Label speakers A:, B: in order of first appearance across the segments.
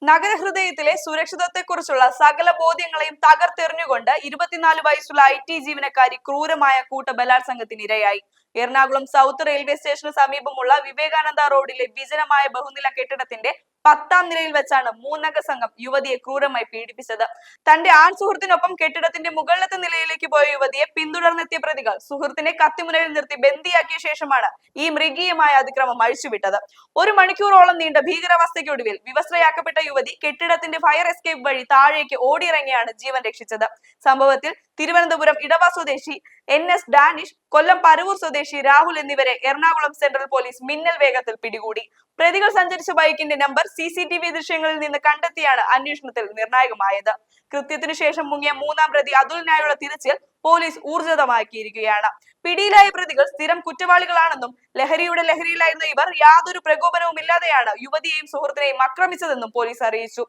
A: നഗരഹൃദയത്തിലെ സുരക്ഷിതത്വത്തെക്കുറിച്ചുള്ള സകല ബോധ്യങ്ങളെയും തകർത്തെറിഞ്ഞുകൊണ്ട് 24 വയസ്സുള്ള IT ജീവനക്കാരി ക്രൂരമായ കൂട്ടബലാത്സംഗത്തിന് ഇരയായി. എറണാകുളം സൗത്ത് റെയിൽവേ സ്റ്റേഷന് സമീപമുള്ള വിവേകാനന്ദ റോഡിലെ വിജനമായ ബഹുനില കെട്ടിടത്തിന്റെ 10ാം നിലയിൽ വെച്ചാണ് മൂന്നംഗ സംഘം യുവതിയെ ക്രൂരമായി പീഡിപ്പിച്ചത്. തന്റെ ആൺ സുഹൃത്തിനൊപ്പം കെട്ടിടത്തിന്റെ മുകളിലത്തെ നിലയിലേക്ക് പോയ യുവതിയെ പിന്തുടർന്നെത്തിയ പ്രതികൾ സുഹൃത്തിനെ കത്തിമുനയിൽ നിർത്തി ബന്ദിയാക്കിയ ശേഷമാണ് ഈ മൃഗീയമായ അതിക്രമം അഴിച്ചുവിട്ടത്. 1 മണിക്കൂറോളം നീണ്ട ഭീകരാവസ്ഥയ്ക്കൊടുവിൽ വിവസ്ത്രയാക്കപ്പെട്ട യുവതി കെട്ടിടത്തിന്റെ ഫയർ എസ്കേപ്പ് വഴി താഴേക്ക് ഓടിയിറങ്ങിയാണ് ജീവൻ രക്ഷിച്ചത്. സംഭവത്തിൽ തിരുവനന്തപുരം ഇടവ സ്വദേശി NS ഡാനിഷ്, കൊല്ലം പരവൂർ സ്വദേശി രാഹുൽ എന്നിവരെ എറണാകുളം സെൻട്രൽ പോലീസ് മിന്നൽ വേഗത്തിൽ പിടികൂടി. പ്രതികൾ സഞ്ചരിച്ച ബൈക്കിന്റെ നമ്പർ CCTV ദൃശ്യങ്ങളിൽ നിന്ന് കണ്ടെത്തിയാണ് അന്വേഷണത്തിൽ നിർണായകമായത്. കൃത്യത്തിനു ശേഷം മുങ്ങിയ 3ാം പ്രതി അതുലിനായുള്ള തിരച്ചിൽ പോലീസ് ഊർജിതമാക്കിയിരിക്കുകയാണ്. പിടിയിലായ പ്രതികൾ സ്ഥിരം കുറ്റവാളികളാണെന്നും ലഹരിയിലായിരുന്ന ഇവർ യാതൊരു പ്രകോപനവും ഇല്ലാതെയാണ് യുവതിയെയും സുഹൃത്തിനെയും ആക്രമിച്ചതെന്നും പോലീസ് അറിയിച്ചു.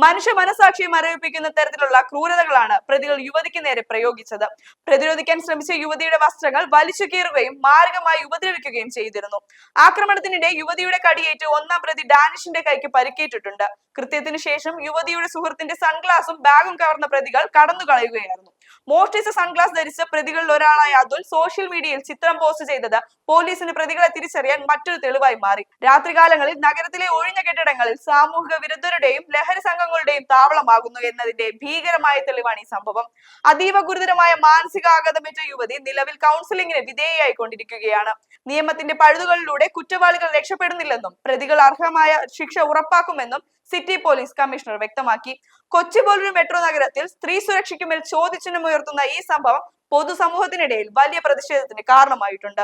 A: മനുഷ്യ മനസാക്ഷിയെ മരവിപ്പിക്കുന്ന തരത്തിലുള്ള ക്രൂരതകളാണ് പ്രതികൾ യുവതിക്ക് നേരെ പ്രയോഗിച്ചത്. പ്രതിരോധിക്കാൻ ശ്രമിച്ച യുവതിയുടെ വസ്ത്രങ്ങൾ വലിച്ചു കീറുകയും മാരകമായി ഉപദ്രവിക്കുകയും ചെയ്തിരുന്നു. ആക്രമണത്തിനിടെ യുവതിയുടെ കടിയേറ്റ് 1ാം പ്രതി ഡാനിഷിന്റെ കൈക്ക് പരിക്കേറ്റിട്ടുണ്ട്. കൃത്യത്തിനു ശേഷം യുവതിയുടെ സുഹൃത്തിന്റെ സൺഗ്ലാസും ബാഗും കവർന്ന പ്രതികൾ കടന്നുകളയുകയായിരുന്നു. മോഷ്ടിച്ച സൺഗ്ലാസ് ധരിച്ച പ്രതികളിൽ ഒരാളായ അതുൽ സോഷ്യൽ മീഡിയയിൽ ചിത്രം പോസ്റ്റ് ചെയ്തത് പോലീസിന് പ്രതികളെ തിരിച്ചറിയാൻ മറ്റൊരു തെളിവായി മാറി. രാത്രികാലങ്ങളിൽ നഗരത്തിലെ ഒഴിഞ്ഞ കെട്ടിടങ്ങളിൽ സാമൂഹിക വിരുദ്ധരുടെയും ലഹരി സംഘങ്ങളുടെയും താവളമാകുന്നു എന്നതിന്റെ ഭീകരമായ തെളിവാണ് ഈ സംഭവം. അതീവ ഗുരുതരമായ മാനസികാഘാതമേറ്റ യുവതി നിലവിൽ കൗൺസിലിംഗിന് വിധേയയായിക്കൊണ്ടിരിക്കുകയാണ്. നിയമത്തിന്റെ പഴുതുകളിലൂടെ കുറ്റവാളികൾ രക്ഷപ്പെടുന്നില്ലെന്നും പ്രതികൾ അർഹമായ ശിക്ഷ ഉറപ്പാക്കുമെന്നും സിറ്റി പോലീസ് കമ്മീഷണർ വ്യക്തമാക്കി. കൊച്ചി പോലൊരു മെട്രോ നഗരത്തിൽ സ്ത്രീ സുരക്ഷയ്ക്കുമേൽ ചോദ്യചിഹ്നമുയർത്തുന്ന ഈ സംഭവം പൊതുസമൂഹത്തിനിടയിൽ വലിയ പ്രതിഷേധത്തിന് കാരണമായിട്ടുണ്ട്.